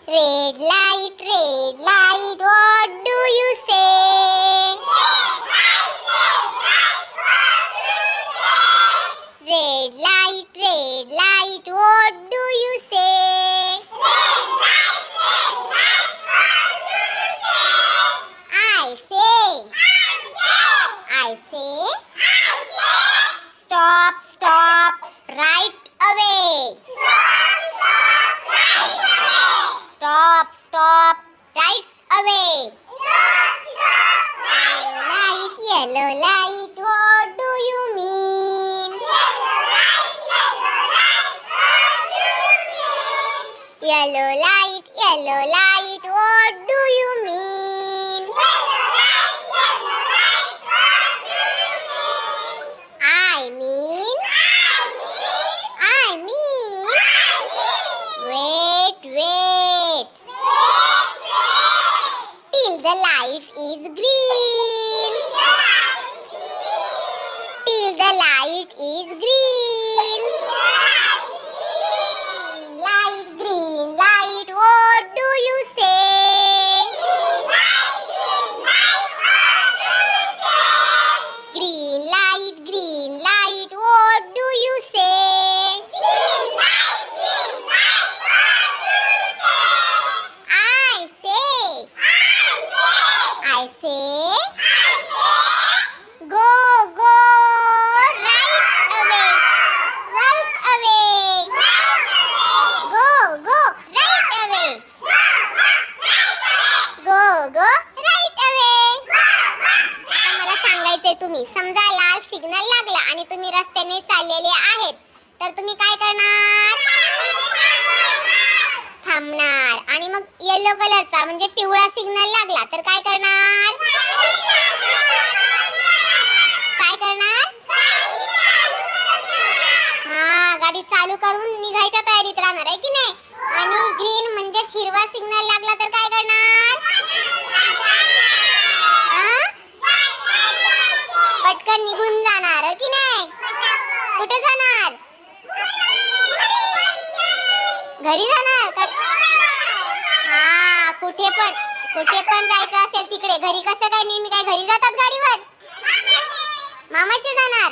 Red light, what do you say? Red light, what do you say? I say, stop, right away. Stop, right away. Yellow light, what do you mean? Yellow light, what do you mean? I mean, wait, till the light is green. Till the light is green. Green light, what do you say? Green light, what do you say? I say, go, right away. Go, right away. Go, right away. आता मला सांगायचंय, तुम्ही समजा लाल signal लागला आणि तुम्ही रस्त्याने चाललेले आहेत, तर तुम्ही काय करणार? थांबणार. आणि मग येलो कलरचा म्हणजे पिवळा सिग्नल लागला तर काय करणार? गाडी चालू करून निघायच्या तयारीत राहणार आहे की नाही? आणि ग्रीन म्हणजे हिरवा सिग्नल लागला तर काय करणार? पटकन निघून जाणार की नाही? कुठे जाणार? घरी जाणार का? कुठे पण जायचं असेल तिकडे. घरी कसं काय, नेहमी काय घरी जातात गाडीवर? मामाची जाणार.